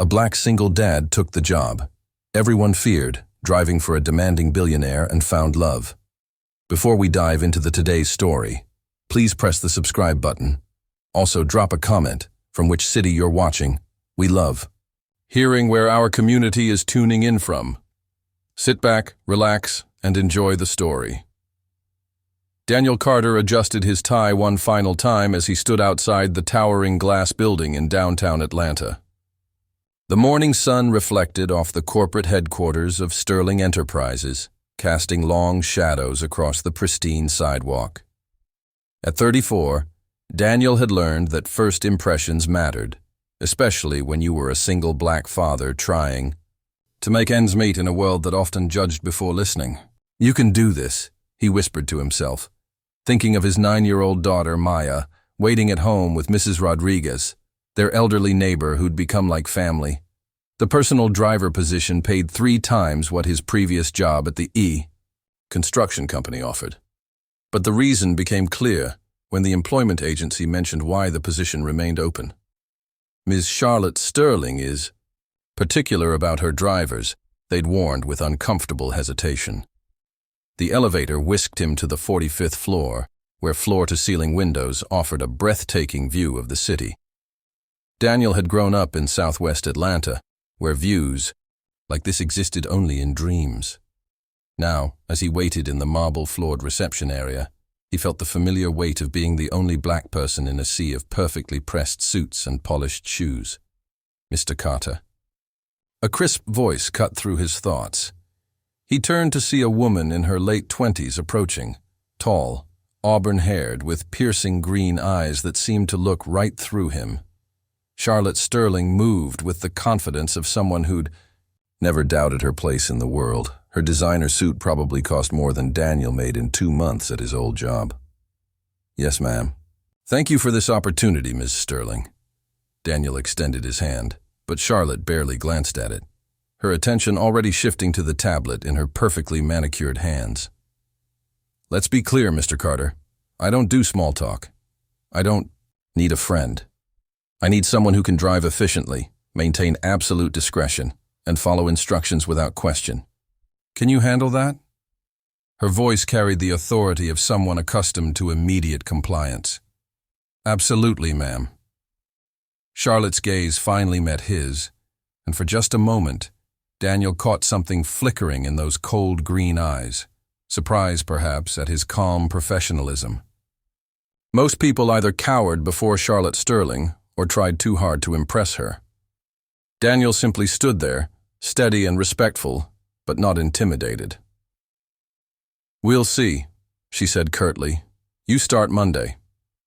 A black single dad took the job. Everyone feared, driving for a demanding billionaire, and found love. Before we dive into today's story, please press the subscribe button. Also drop a comment from which city you're watching. We love hearing where our community is tuning in from. Sit back, relax, and enjoy the story. Daniel Carter adjusted his tie one final time as he stood outside the towering glass building in downtown Atlanta. The morning sun reflected off the corporate headquarters of Sterling Enterprises, casting long shadows across the pristine sidewalk. At 34, Daniel had learned that first impressions mattered, especially when you were a single black father trying to make ends meet in a world that often judged before listening. "You can do this," he whispered to himself, thinking of his 9-year-old daughter, Maya, waiting at home with Mrs. Rodriguez, their elderly neighbor who'd become like family. The personal driver position paid 3 times what his previous job at the construction company offered. But the reason became clear when the employment agency mentioned why the position remained open. Ms. Charlotte Sterling is particular about her drivers, they'd warned with uncomfortable hesitation. The elevator whisked him to the 45th floor, where floor-to-ceiling windows offered a breathtaking view of the city. Daniel had grown up in southwest Atlanta, where views like this existed only in dreams. Now, as he waited in the marble-floored reception area, he felt the familiar weight of being the only black person in a sea of perfectly pressed suits and polished shoes. "Mr. Carter." A crisp voice cut through his thoughts. He turned to see a woman in her late 20s approaching, tall, auburn-haired, with piercing green eyes that seemed to look right through him. Charlotte Sterling moved with the confidence of someone who'd never doubted her place in the world. Her designer suit probably cost more than Daniel made in 2 months at his old job. "Yes, ma'am." "Thank you for this opportunity, Ms. Sterling." Daniel extended his hand, but Charlotte barely glanced at it, her attention already shifting to the tablet in her perfectly manicured hands. "Let's be clear, Mr. Carter. I don't do small talk. I don't need a friend. I need someone who can drive efficiently, maintain absolute discretion, and follow instructions without question. Can you handle that?" Her voice carried the authority of someone accustomed to immediate compliance. "Absolutely, ma'am." Charlotte's gaze finally met his, and for just a moment, Daniel caught something flickering in those cold green eyes, surprise perhaps at his calm professionalism. Most people either cowered before Charlotte Sterling or tried too hard to impress her. Daniel simply stood there, steady and respectful, but not intimidated. "We'll see," she said curtly. "You start Monday.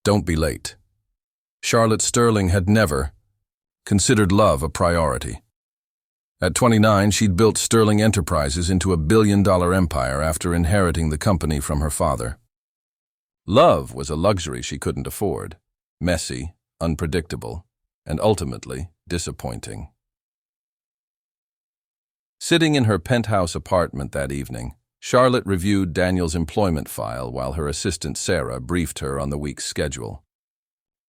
Don't be late." Charlotte Sterling had never considered love a priority. At 29, she'd built Sterling Enterprises into a billion-dollar empire after inheriting the company from her father. Love was a luxury she couldn't afford, messy, unpredictable, and ultimately disappointing. Sitting in her penthouse apartment that evening, Charlotte reviewed Daniel's employment file while her assistant Sarah briefed her on the week's schedule.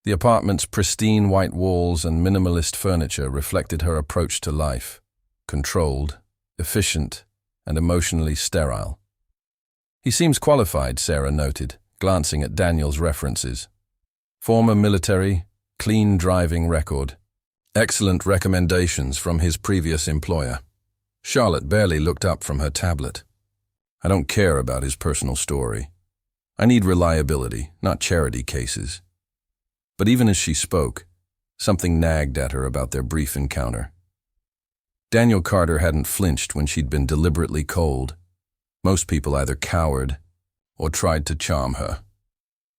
The apartment's pristine white walls and minimalist furniture reflected her approach to life, controlled, efficient, and emotionally sterile. "He seems qualified," Sarah noted, glancing at Daniel's references. "Former military, clean driving record, excellent recommendations from his previous employer." Charlotte barely looked up from her tablet. "I don't care about his personal story. I need reliability, not charity cases." But even as she spoke, something nagged at her about their brief encounter. Daniel Carter hadn't flinched when she'd been deliberately cold. Most people either cowered or tried to charm her.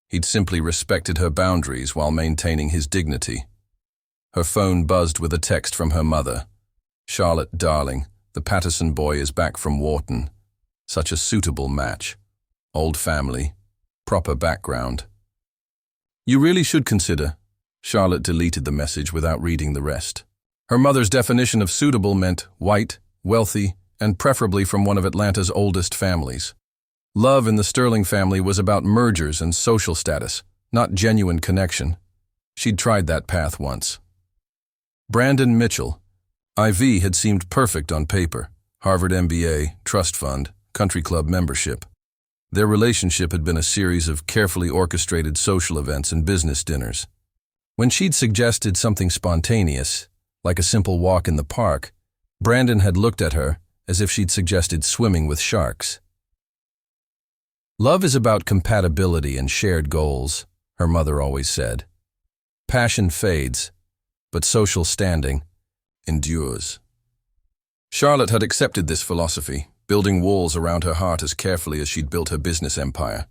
He'd simply respected her boundaries while maintaining his dignity. Her phone buzzed with a text from her mother. "Charlotte, darling, the Patterson boy is back from Wharton. Such a suitable match. Old family, proper background." "You really should consider." Charlotte deleted the message without reading the rest. Her mother's definition of suitable meant white, wealthy, and preferably from one of Atlanta's oldest families. Love in the Sterling family was about mergers and social status, not genuine connection. She'd tried that path once. Brandon Mitchell, IV had seemed perfect on paper. Harvard MBA, trust fund, country club membership. Their relationship had been a series of carefully orchestrated social events and business dinners. When she'd suggested something spontaneous, like a simple walk in the park, Brandon had looked at her as if she'd suggested swimming with sharks. Love is about compatibility and shared goals, her mother always said. Passion fades, but social standing endures. Charlotte had accepted this philosophy, building walls around her heart as carefully as she'd built her business empire.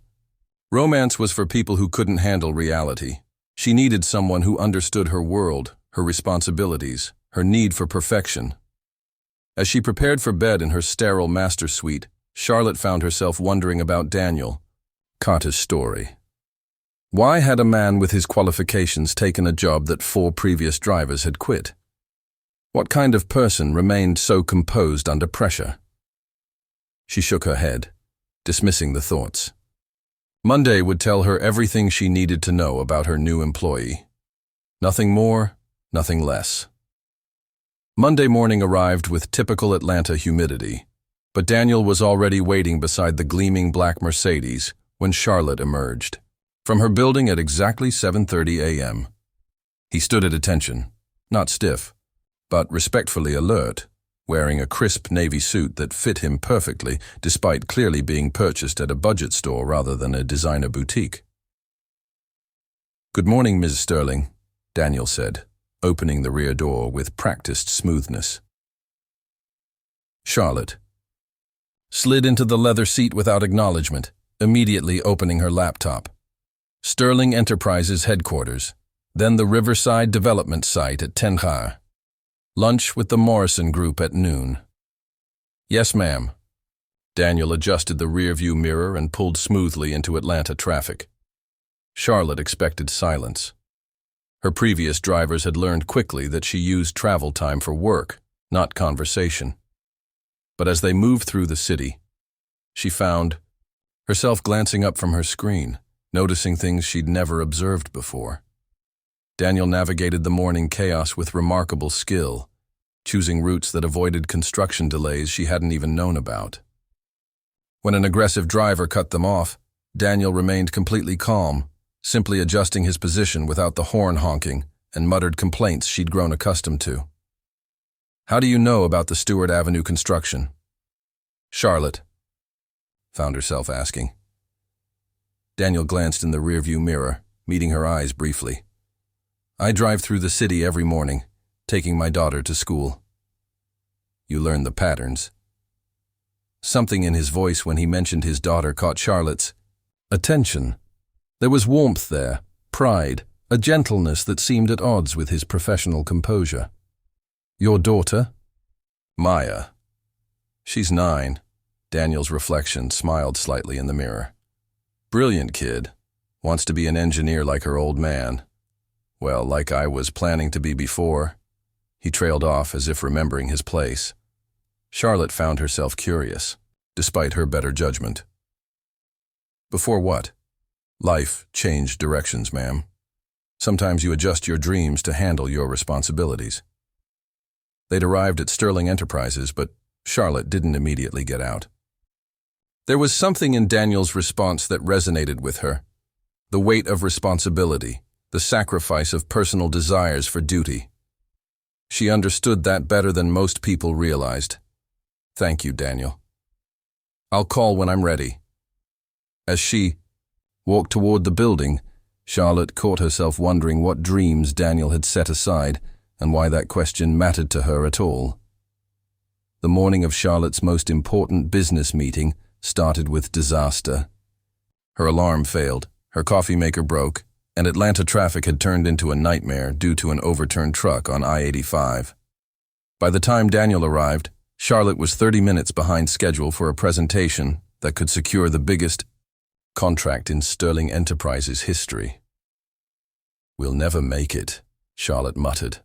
Romance was for people who couldn't handle reality. She needed someone who understood her world, her responsibilities, her need for perfection. As she prepared for bed in her sterile master suite, Charlotte found herself wondering about Daniel, Carter's story. Why had a man with his qualifications taken a job that 4 previous drivers had quit? What kind of person remained so composed under pressure? She shook her head, dismissing the thoughts. Monday would tell her everything she needed to know about her new employee. Nothing more, nothing less. Monday morning arrived with typical Atlanta humidity, but Daniel was already waiting beside the gleaming black Mercedes when Charlotte emerged from her building at exactly 7:30 a.m. He stood at attention, not stiff, but respectfully alert, wearing a crisp navy suit that fit him perfectly despite clearly being purchased at a budget store rather than a designer boutique. "Good morning, Ms. Sterling," Daniel said, opening the rear door with practiced smoothness. Charlotte slid into the leather seat without acknowledgement, immediately opening her laptop. Sterling Enterprises headquarters, then the Riverside Development site at Tenha. Lunch with the Morrison Group at noon. "Yes, ma'am." Daniel adjusted the rearview mirror and pulled smoothly into Atlanta traffic. Charlotte expected silence. Her previous drivers had learned quickly that she used travel time for work, not conversation. But as they moved through the city, she found herself glancing up from her screen, noticing things she'd never observed before. Daniel navigated the morning chaos with remarkable skill, choosing routes that avoided construction delays she hadn't even known about. When an aggressive driver cut them off, Daniel remained completely calm, simply adjusting his position without the horn honking and muttered complaints she'd grown accustomed to. "How do you know about the Stewart Avenue construction?" Charlotte found herself asking. Daniel glanced in the rearview mirror, meeting her eyes briefly. "I drive through the city every morning, taking my daughter to school." "You learn the patterns." Something in his voice when he mentioned his daughter caught Charlotte's attention. There was warmth there, pride, a gentleness that seemed at odds with his professional composure. "Your daughter?" "Maya. She's 9. Daniel's reflection smiled slightly in the mirror. "Brilliant kid. Wants to be an engineer like her old man. Well, like I was planning to be before." He trailed off as if remembering his place. Charlotte found herself curious, despite her better judgment. "Before what?" "Life changed directions, ma'am. Sometimes you adjust your dreams to handle your responsibilities." They'd arrived at Sterling Enterprises, but Charlotte didn't immediately get out. There was something in Daniel's response that resonated with her. The weight of responsibility, the sacrifice of personal desires for duty. She understood that better than most people realized. "Thank you, Daniel. I'll call when I'm ready." As she walked toward the building, Charlotte caught herself wondering what dreams Daniel had set aside and why that question mattered to her at all. The morning of Charlotte's most important business meeting started with disaster. Her alarm failed, her coffee maker broke, and Atlanta traffic had turned into a nightmare due to an overturned truck on I-85. By the time Daniel arrived, Charlotte was 30 minutes behind schedule for a presentation that could secure the biggest contract in Sterling Enterprises history. "We'll never make it," Charlotte muttered,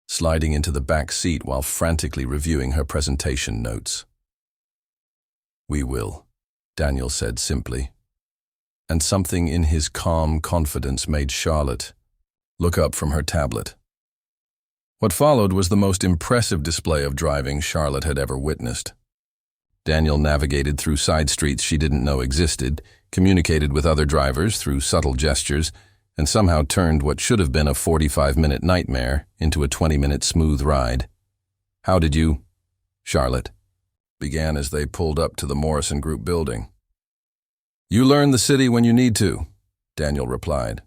sliding into the back seat while frantically reviewing her presentation notes. "We will," Daniel said simply. And something in his calm confidence made Charlotte look up from her tablet. What followed was the most impressive display of driving Charlotte had ever witnessed. Daniel navigated through side streets she didn't know existed, communicated with other drivers through subtle gestures, and somehow turned what should have been a 45-minute nightmare into a 20-minute smooth ride. "How did you?" Charlotte began as they pulled up to the Morrison Group building. "You learn the city when you need to," Daniel replied.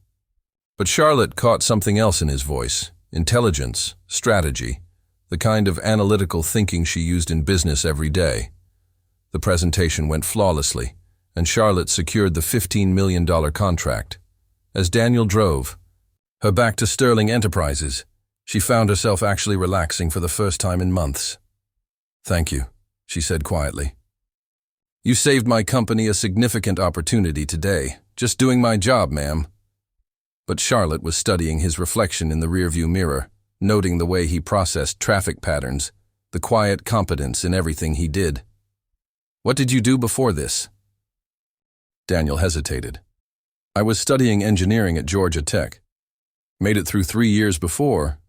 But Charlotte caught something else in his voice: intelligence, strategy, the kind of analytical thinking she used in business every day. The presentation went flawlessly, and Charlotte secured the $15 million contract. As Daniel drove her back to Sterling Enterprises, she found herself actually relaxing for the first time in months. "Thank you," she said quietly. "You saved my company a significant opportunity today. Just doing my job, ma'am." But Charlotte was studying his reflection in the rearview mirror, noting the way he processed traffic patterns, the quiet competence in everything he did. "What did you do before this?" Daniel hesitated. "I was studying engineering at Georgia Tech. Made it through 3 years before."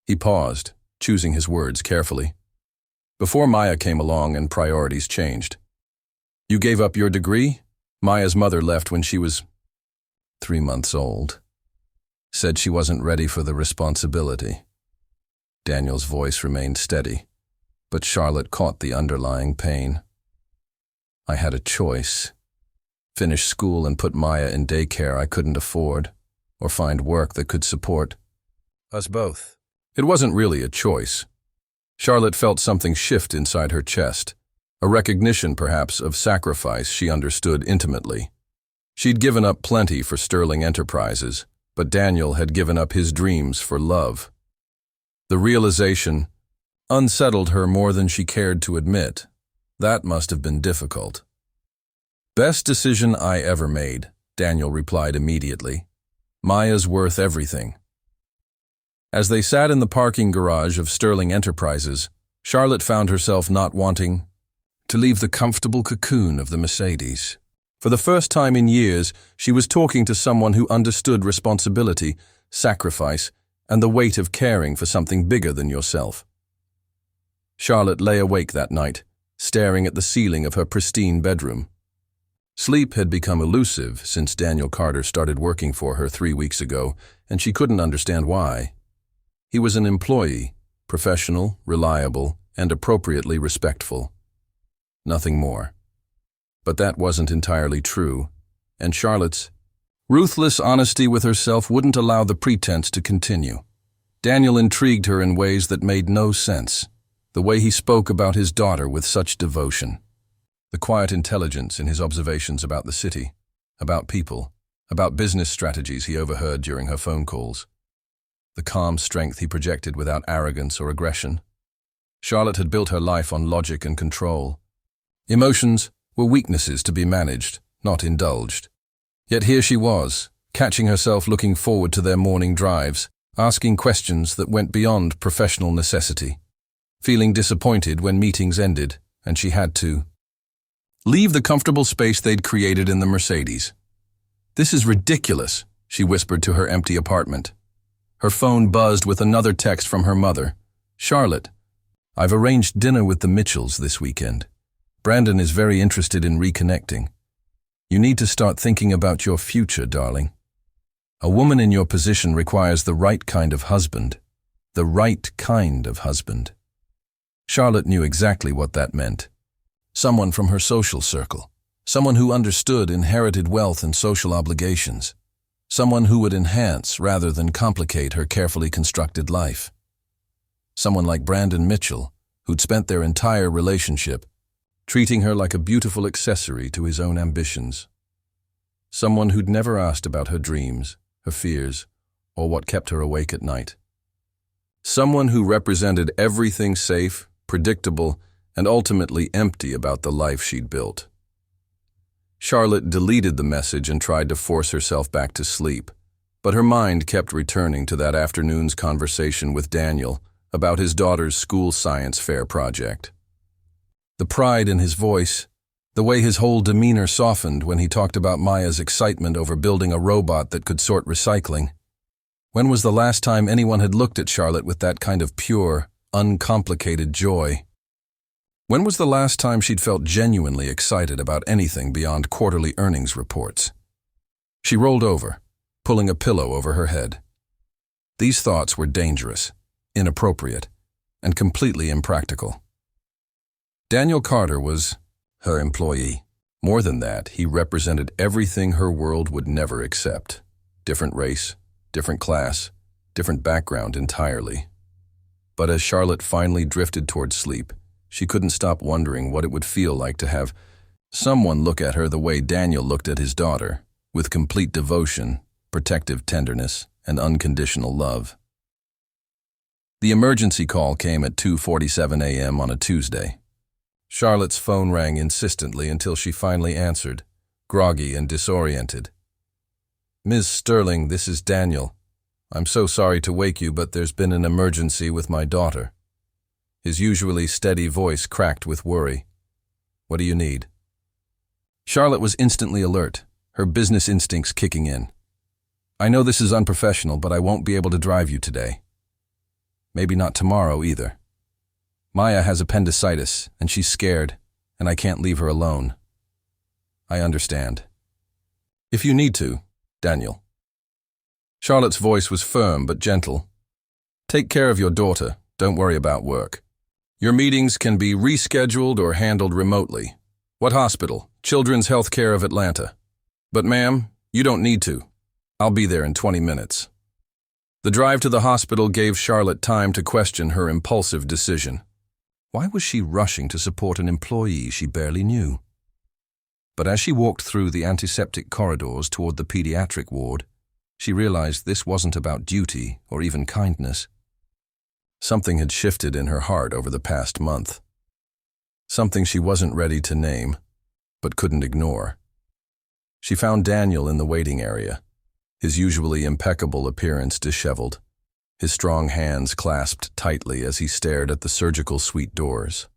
He paused, choosing his words carefully. "Before Maya came along and priorities changed." "You gave up your degree?" "Maya's mother left when she was 3 months old. Said she wasn't ready for the responsibility." Daniel's voice remained steady, but Charlotte caught the underlying pain. "I had a choice. Finish school and put Maya in daycare I couldn't afford, or find work that could support us both." It wasn't really a choice. Charlotte felt something shift inside her chest, a recognition, perhaps, of sacrifice she understood intimately. She'd given up plenty for Sterling Enterprises, but Daniel had given up his dreams for love. The realization unsettled her more than she cared to admit. That must have been difficult. "Best decision I ever made," Daniel replied immediately. "Maya's worth everything." As they sat in the parking garage of Sterling Enterprises, Charlotte found herself not wanting to leave the comfortable cocoon of the Mercedes. For the first time in years, she was talking to someone who understood responsibility, sacrifice, and the weight of caring for something bigger than yourself. Charlotte lay awake that night, staring at the ceiling of her pristine bedroom. Sleep had become elusive since Daniel Carter started working for her 3 weeks ago, and she couldn't understand why. He was an employee, professional, reliable, and appropriately respectful. Nothing more. But that wasn't entirely true, and Charlotte's ruthless honesty with herself wouldn't allow the pretense to continue. Daniel intrigued her in ways that made no sense. The way he spoke about his daughter with such devotion. The quiet intelligence in his observations about the city, about people, about business strategies he overheard during her phone calls. The calm strength he projected without arrogance or aggression. Charlotte had built her life on logic and control. Emotions were weaknesses to be managed, not indulged. Yet here she was, catching herself looking forward to their morning drives, asking questions that went beyond professional necessity, feeling disappointed when meetings ended and she had to leave the comfortable space they'd created in the Mercedes. "This is ridiculous," she whispered to her empty apartment. Her phone buzzed with another text from her mother. "Charlotte, I've arranged dinner with the Mitchells this weekend. Brandon is very interested in reconnecting. You need to start thinking about your future, darling. A woman in your position requires the right kind of husband. The right kind of husband." Charlotte knew exactly what that meant. Someone from her social circle. Someone who understood inherited wealth and social obligations. Someone who would enhance rather than complicate her carefully constructed life. Someone like Brandon Mitchell, who'd spent their entire relationship treating her like a beautiful accessory to his own ambitions. Someone who'd never asked about her dreams, her fears, or what kept her awake at night. Someone who represented everything safe, predictable, and ultimately empty about the life she'd built. Charlotte deleted the message and tried to force herself back to sleep, but her mind kept returning to that afternoon's conversation with Daniel about his daughter's school science fair project. The pride in his voice, the way his whole demeanor softened when he talked about Maya's excitement over building a robot that could sort recycling. When was the last time anyone had looked at Charlotte with that kind of pure, uncomplicated joy? When was the last time she'd felt genuinely excited about anything beyond quarterly earnings reports? She rolled over, pulling a pillow over her head. These thoughts were dangerous, inappropriate, and completely impractical. Daniel Carter was her employee. More than that, he represented everything her world would never accept. Different race, different class, different background entirely. But as Charlotte finally drifted toward sleep, she couldn't stop wondering what it would feel like to have someone look at her the way Daniel looked at his daughter, with complete devotion, protective tenderness, and unconditional love. The emergency call came at 2:47 a.m. on a Tuesday. Charlotte's phone rang insistently until she finally answered, groggy and disoriented. "Ms. Sterling, this is Daniel. I'm so sorry to wake you, but there's been an emergency with my daughter." His usually steady voice cracked with worry. "What do you need?" Charlotte was instantly alert, her business instincts kicking in. "I know this is unprofessional, but I won't be able to drive you today. Maybe not tomorrow either. Maya has appendicitis, and she's scared, and I can't leave her alone." "I understand." "If you need to, Daniel." Charlotte's voice was firm but gentle. "Take care of your daughter. Don't worry about work. Your meetings can be rescheduled or handled remotely. What hospital? Children's Healthcare of Atlanta. But ma'am, you don't need to. I'll be there in 20 minutes. The drive to the hospital gave Charlotte time to question her impulsive decision. Why was she rushing to support an employee she barely knew? But as she walked through the antiseptic corridors toward the pediatric ward, she realized this wasn't about duty or even kindness. Something had shifted in her heart over the past month. Something she wasn't ready to name, but couldn't ignore. She found Daniel in the waiting area, his usually impeccable appearance disheveled, his strong hands clasped tightly as he stared at the surgical suite doors.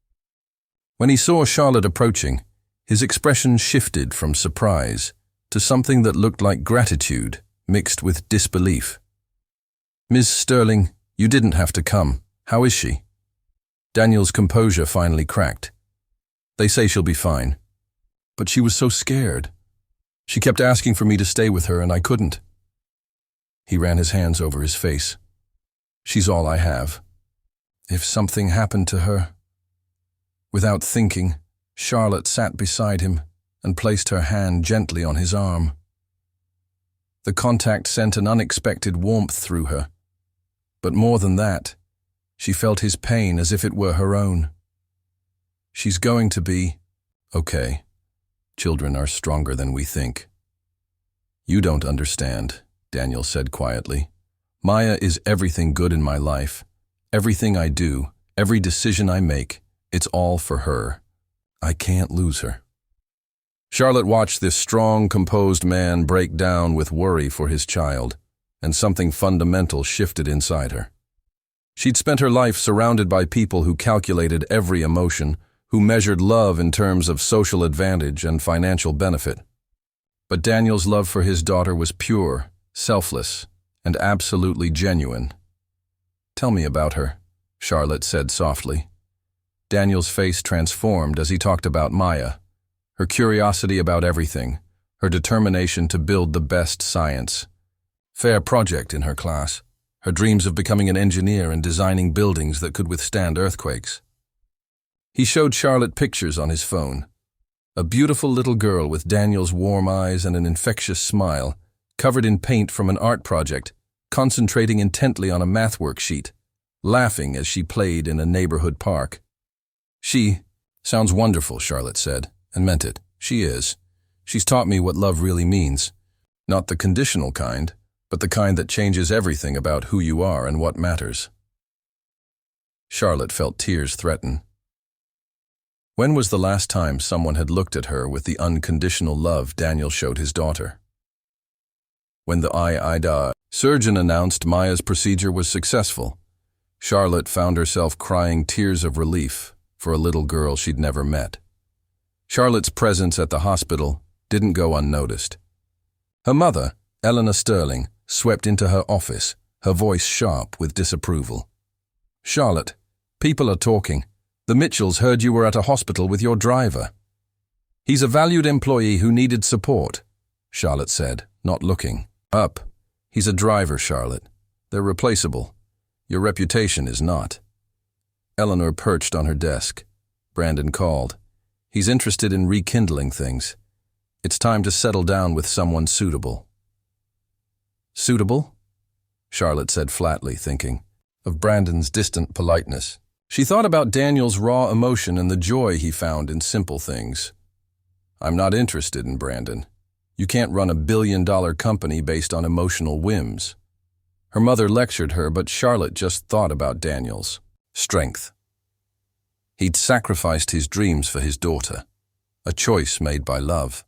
When he saw Charlotte approaching, his expression shifted from surprise to something that looked like gratitude mixed with disbelief. "Ms. Sterling, you didn't have to come. How is she?" Daniel's composure finally cracked. "They say she'll be fine." But she was so scared. She kept asking for me to stay with her, and I couldn't. He ran his hands over his face. "She's all I have. If something happened to her..." Without thinking, Charlotte sat beside him and placed her hand gently on his arm. The contact sent an unexpected warmth through her. But more than that, she felt his pain as if it were her own. "She's going to be okay. Children are stronger than we think." "You don't understand," Daniel said quietly. "Maya is everything good in my life. Everything I do, every decision I make, it's all for her. I can't lose her." Charlotte watched this strong, composed man break down with worry for his child, and something fundamental shifted inside her. She'd spent her life surrounded by people who calculated every emotion, who measured love in terms of social advantage and financial benefit. But Daniel's love for his daughter was pure, selfless, and absolutely genuine. "Tell me about her," Charlotte said softly. Daniel's face transformed as he talked about Maya, her curiosity about everything, her determination to build the best science. Fair project in her class, her dreams of becoming an engineer and designing buildings that could withstand earthquakes. He showed Charlotte pictures on his phone. A beautiful little girl with Daniel's warm eyes and an infectious smile, covered in paint from an art project, concentrating intently on a math worksheet, laughing as she played in a neighborhood park. Sounds wonderful," Charlotte said, and meant it. "She is. She's taught me what love really means. Not the conditional kind, but the kind that changes everything about who you are and what matters." Charlotte felt tears threaten. When was the last time someone had looked at her with the unconditional love Daniel showed his daughter? When the IIDA surgeon announced Maya's procedure was successful, Charlotte found herself crying tears of relief for a little girl she'd never met. Charlotte's presence at the hospital didn't go unnoticed. Her mother, Eleanor Sterling, swept into her office, her voice sharp with disapproval. "Charlotte, people are talking. The Mitchells heard you were at a hospital with your driver." "He's a valued employee who needed support," Charlotte said, not looking up. "He's a driver, Charlotte. They're replaceable. Your reputation is not." Eleanor perched on her desk. Brandon called. "He's interested in rekindling things. It's time to settle down with someone suitable." "Suitable?" Charlotte said flatly, thinking of Brandon's distant politeness. She thought about Daniel's raw emotion and the joy he found in simple things. "I'm not interested in Brandon. You can't run a billion-dollar company based on emotional whims." Her mother lectured her, but Charlotte just thought about Daniel's strength. He'd sacrificed his dreams for his daughter, a choice made by love.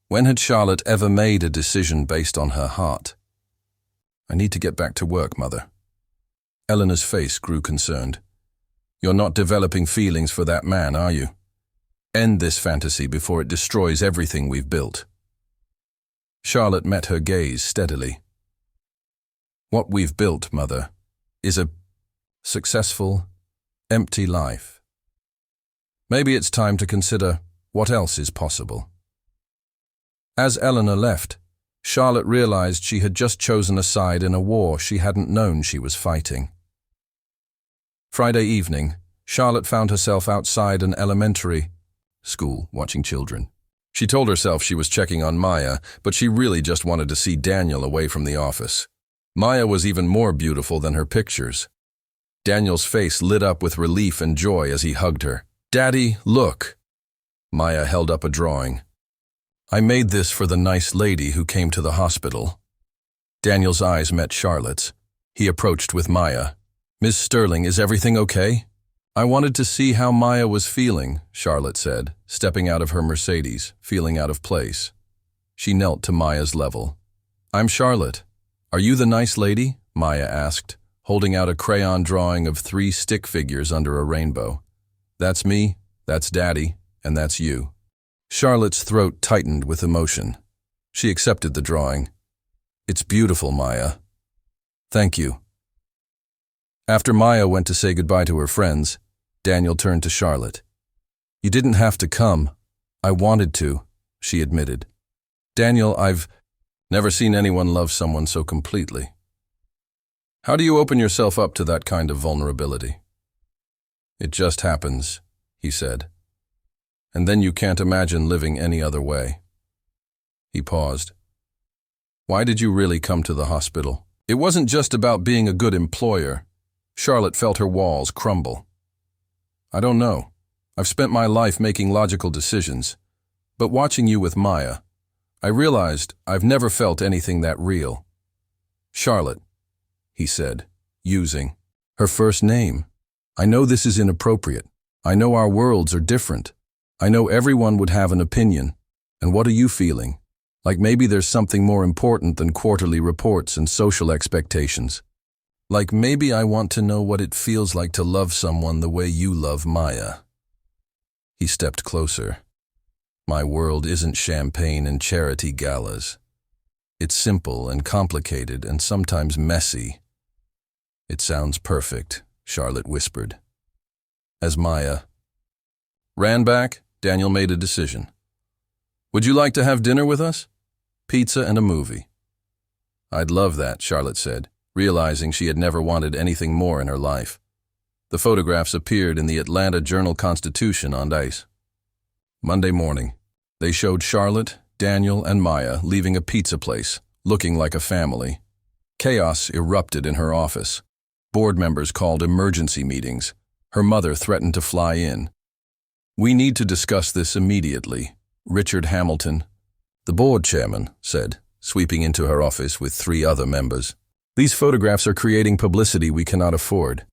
When had Charlotte ever made a decision based on her heart? "I need to get back to work, Mother." Eleanor's face grew concerned. "You're not developing feelings for that man, are you? End this fantasy before it destroys everything we've built." Charlotte met her gaze steadily. "What we've built, Mother, is a successful, empty life. Maybe it's time to consider what else is possible." As Eleanor left, Charlotte realized she had just chosen a side in a war she hadn't known she was fighting. Friday evening, Charlotte found herself outside an elementary school watching children. She told herself she was checking on Maya, but she really just wanted to see Daniel away from the office. Maya was even more beautiful than her pictures. Daniel's face lit up with relief and joy as he hugged her. "Daddy, look!" Maya held up a drawing. "I made this for the nice lady who came to the hospital." Daniel's eyes met Charlotte's. He approached with Maya. "Miss Sterling, is everything okay?" "I wanted to see how Maya was feeling," Charlotte said, stepping out of her Mercedes, feeling out of place. She knelt to Maya's level. "I'm Charlotte. Are you the nice lady?" Maya asked, holding out a crayon drawing of 3 stick figures under a rainbow. "That's me, that's Daddy, and that's you." Charlotte's throat tightened with emotion. She accepted the drawing. "It's beautiful, Maya." "Thank you." After Maya went to say goodbye to her friends, Daniel turned to Charlotte. "You didn't have to come. I wanted to," she admitted. "Daniel, I've never seen anyone love someone so completely." "How do you open yourself up to that kind of vulnerability?" "It just happens," he said. "And then you can't imagine living any other way." He paused. "Why did you really come to the hospital?" "It wasn't just about being a good employer." Charlotte felt her walls crumble. "I don't know. I've spent my life making logical decisions. But watching you with Maya, I realized I've never felt anything that real." "Charlotte," he said, using her first name. "I know this is inappropriate. I know our worlds are different. I know everyone would have an opinion. And what are you feeling? Like maybe there's something more important than quarterly reports and social expectations. Like maybe I want to know what it feels like to love someone the way you love Maya." He stepped closer. "My world isn't champagne and charity galas. It's simple and complicated and sometimes messy." "It sounds perfect," Charlotte whispered. As Maya ran back, Daniel made a decision. "Would you like to have dinner with us? Pizza and a movie." "I'd love that," Charlotte said, realizing she had never wanted anything more in her life. The photographs appeared in the Atlanta Journal-Constitution on ice. Monday morning, they showed Charlotte, Daniel, and Maya leaving a pizza place, looking like a family. Chaos erupted in her office. Board members called emergency meetings. Her mother threatened to fly in. "We need to discuss this immediately," Richard Hamilton, the board chairman, said, sweeping into her office with 3 other members. "These photographs are creating publicity we cannot afford.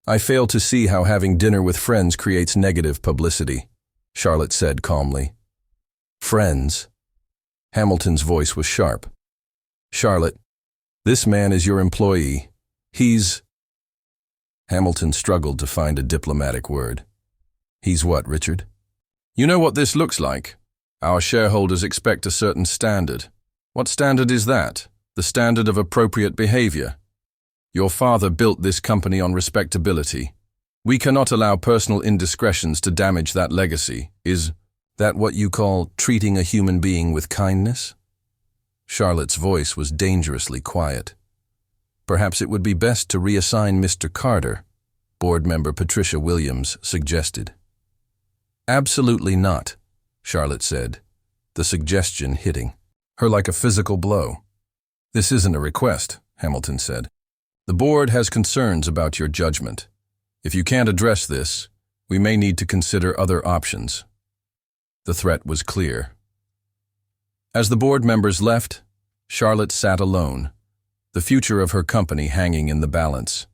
I fail to see how having dinner with friends creates negative publicity," Charlotte said calmly. "Friends?" Hamilton's voice was sharp. "Charlotte, this man is your employee. He's—" Hamilton struggled to find a diplomatic word. "He's what, Richard?" "You know what this looks like. Our shareholders expect a certain standard. What standard is that? The standard of appropriate behavior. Your father built this company on respectability. We cannot allow personal indiscretions to damage that legacy. Is that what you call treating a human being with kindness? Charlotte's voice was dangerously quiet. Perhaps it would be best to reassign Mr. Carter, board member Patricia Williams suggested. Absolutely not, Charlotte said, the suggestion hitting her like a physical blow. This isn't a request, Hamilton said. The board has concerns about your judgment. If you can't address this, we may need to consider other options. The threat was clear. As the board members left, Charlotte sat alone, the future of her company hanging in the balance.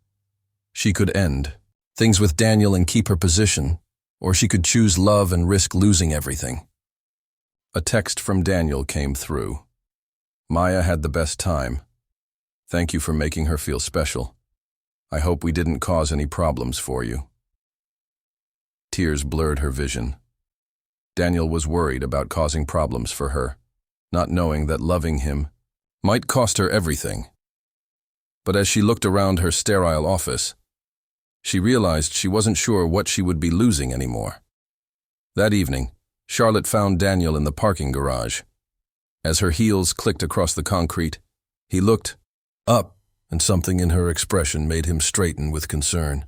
She could end things with Daniel and keep her position, or she could choose love and risk losing everything. A text from Daniel came through. Maya had the best time. Thank you for making her feel special. I hope we didn't cause any problems for you. Tears blurred her vision. Daniel was worried about causing problems for her, not knowing that loving him might cost her everything. But as she looked around her sterile office, she realized she wasn't sure what she would be losing anymore. That evening, Charlotte found Daniel in the parking garage. As her heels clicked across the concrete, he looked up, and something in her expression made him straighten with concern.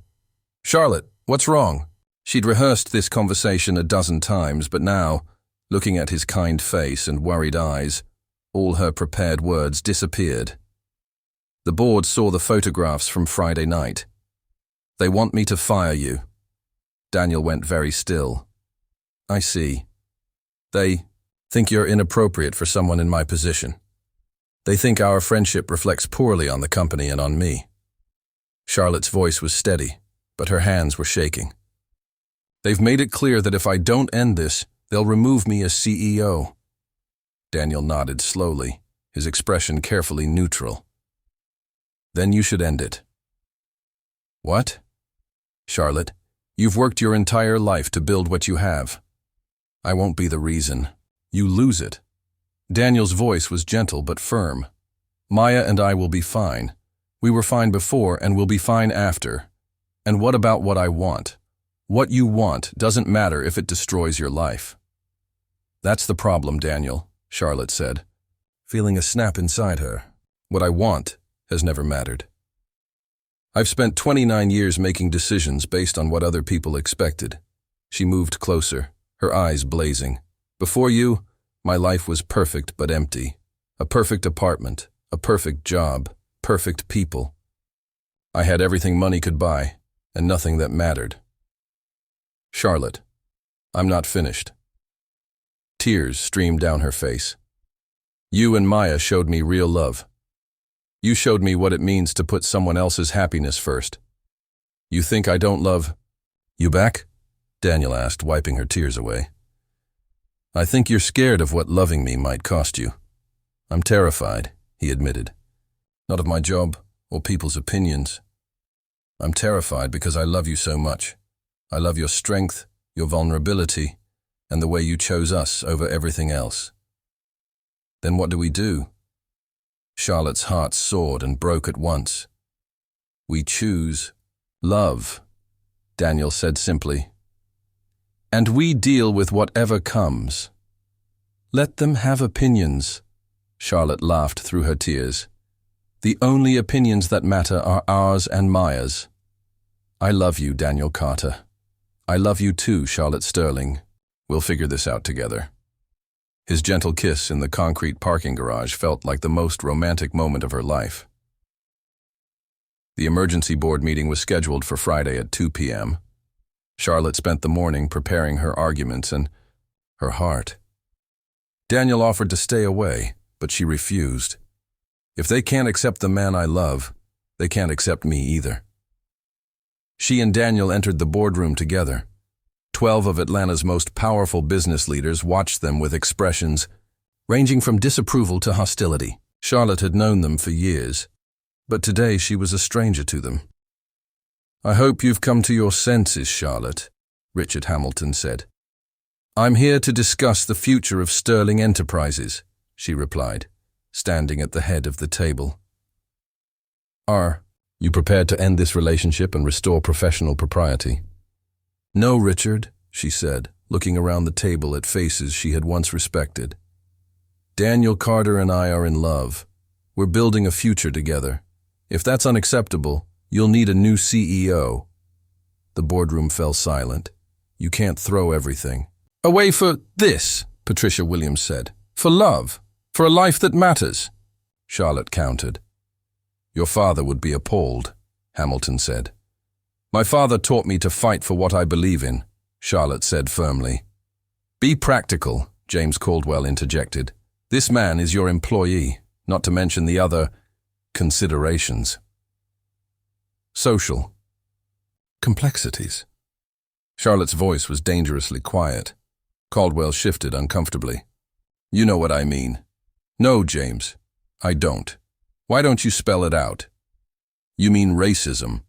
Charlotte, what's wrong? She'd rehearsed this conversation a dozen times, but now, looking at his kind face and worried eyes, all her prepared words disappeared. The board saw the photographs from Friday night. They want me to fire you. Daniel went very still. I see. They think you're inappropriate for someone in my position. They think our friendship reflects poorly on the company and on me. Charlotte's voice was steady, but her hands were shaking. They've made it clear that if I don't end this, they'll remove me as CEO. Daniel nodded slowly, his expression carefully neutral. Then you should end it. What? Charlotte, you've worked your entire life to build what you have. I won't be the reason. You lose it. Daniel's voice was gentle but firm. Maya and I will be fine. We were fine before and will be fine after. And what about what I want? What you want doesn't matter if it destroys your life. That's the problem, Daniel, Charlotte said, feeling a snap inside her. What I want has never mattered. I've spent 29 years making decisions based on what other people expected. She moved closer, her eyes blazing. Before you, my life was perfect but empty. A perfect apartment, a perfect job, perfect people. I had everything money could buy, and nothing that mattered. Charlotte, I'm not finished. Tears streamed down her face. You and Maya showed me real love. You showed me what it means to put someone else's happiness first. You think I don't love you back? Daniel asked, wiping her tears away. I think you're scared of what loving me might cost you. I'm terrified, he admitted. Not of my job or people's opinions. I'm terrified because I love you so much. I love your strength, your vulnerability, and the way you chose us over everything else. Then what do we do? Charlotte's heart soared and broke at once. We choose love, Daniel said simply. And we deal with whatever comes. Let them have opinions, Charlotte laughed through her tears. The only opinions that matter are ours and Maya's. I love you, Daniel Carter. I love you too, Charlotte Sterling. We'll figure this out together. His gentle kiss in the concrete parking garage felt like the most romantic moment of her life. The emergency board meeting was scheduled for Friday at 2 p.m. Charlotte spent the morning preparing her arguments and her heart. Daniel offered to stay away, but she refused. If they can't accept the man I love, they can't accept me either. She and Daniel entered the boardroom together. 12 of Atlanta's most powerful business leaders watched them with expressions ranging from disapproval to hostility. Charlotte had known them for years, but today she was a stranger to them. I hope you've come to your senses, Charlotte, Richard Hamilton said. I'm here to discuss the future of Sterling Enterprises, she replied, standing at the head of the table. Are You prepared to end this relationship and restore professional propriety? No, Richard, she said, looking around the table at faces she had once respected. Daniel Carter and I are in love. We're building a future together. If that's unacceptable, you'll need a new CEO. The boardroom fell silent. You can't throw everything away for this, Patricia Williams said. For love. For a life that matters. Charlotte countered. Your father would be appalled, Hamilton said. My father taught me to fight for what I believe in, Charlotte said firmly. Be practical, James Caldwell interjected. This man is your employee, not to mention the other considerations. Social complexities. Charlotte's voice was dangerously quiet. Caldwell shifted uncomfortably. You know what I mean. No, James, I don't. Why don't you spell it out? You mean racism.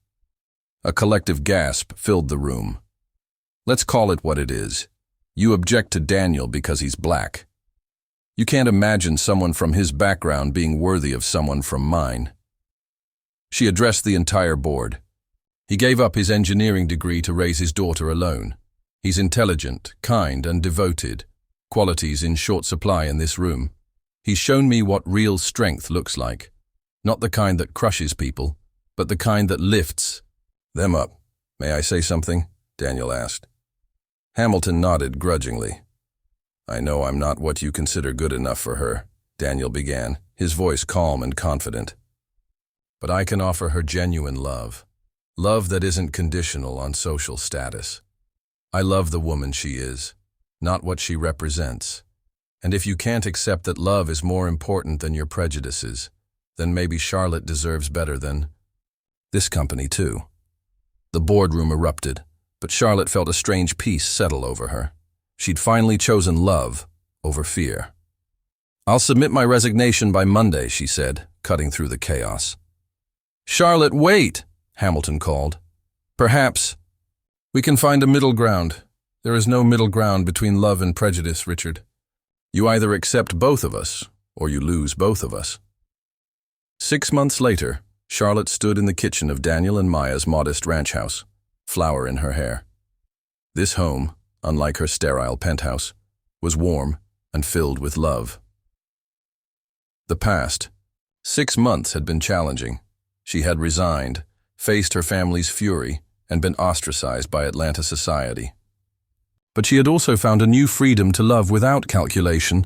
A collective gasp filled the room. Let's call it what it is. You object to Daniel because he's black. You can't imagine someone from his background being worthy of someone from mine. She addressed the entire board. He gave up his engineering degree to raise his daughter alone. He's intelligent, kind, and devoted, qualities in short supply in this room. He's shown me what real strength looks like. Not the kind that crushes people, but the kind that lifts them up. May I say something? Daniel asked. Hamilton nodded grudgingly. I know I'm not what you consider good enough for her, Daniel began, his voice calm and confident. But I can offer her genuine love. Love that isn't conditional on social status. I love the woman she is, not what she represents. And if you can't accept that love is more important than your prejudices, then maybe Charlotte deserves better than this company too. The boardroom erupted, but Charlotte felt a strange peace settle over her. She'd finally chosen love over fear. I'll submit my resignation by Monday, she said, cutting through the chaos. Charlotte, wait, Hamilton called. Perhaps we can find a middle ground. There is no middle ground between love and prejudice, Richard. You either accept both of us, or you lose both of us. 6 months later, Charlotte stood in the kitchen of Daniel and Maya's modest ranch house, flower in her hair. This home, unlike her sterile penthouse, was warm and filled with love. The past 6 months had been challenging. She had resigned, faced her family's fury, and been ostracized by Atlanta society. But she had also found a new freedom to love without calculation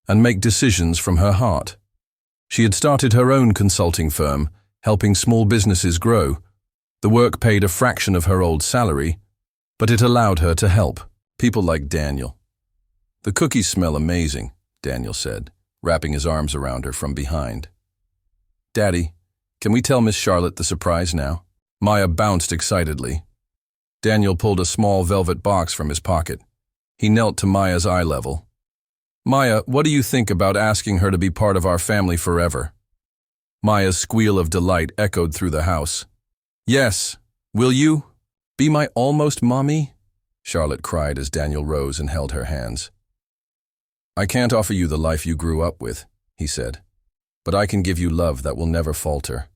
and make decisions from her heart. She had started her own consulting firm, helping small businesses grow. The work paid a fraction of her old salary, but it allowed her to help people like Daniel. The cookies smell amazing, Daniel said, wrapping his arms around her from behind. Daddy, can we tell Miss Charlotte the surprise now? Maya bounced excitedly. Daniel pulled a small velvet box from his pocket. He knelt to Maya's eye level. Maya, what do you think about asking her to be part of our family forever? Maya's squeal of delight echoed through the house. Yes, will you? Be my almost mommy? Charlotte cried as Daniel rose and held her hands. I can't offer you the life you grew up with, he said, but I can give you love that will never falter,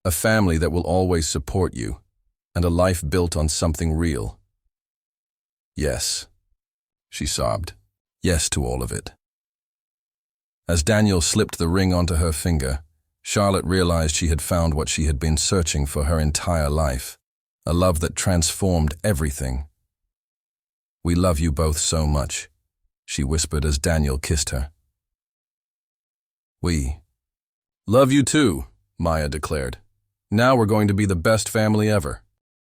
a family that will always support you, and a life built on something real. Yes, she sobbed. Yes to all of it. As Daniel slipped the ring onto her finger, Charlotte realized she had found what she had been searching for her entire life, a love that transformed everything. We love you both so much, she whispered as Daniel kissed her. We love you too, Maya declared. Now we're going to be the best family ever.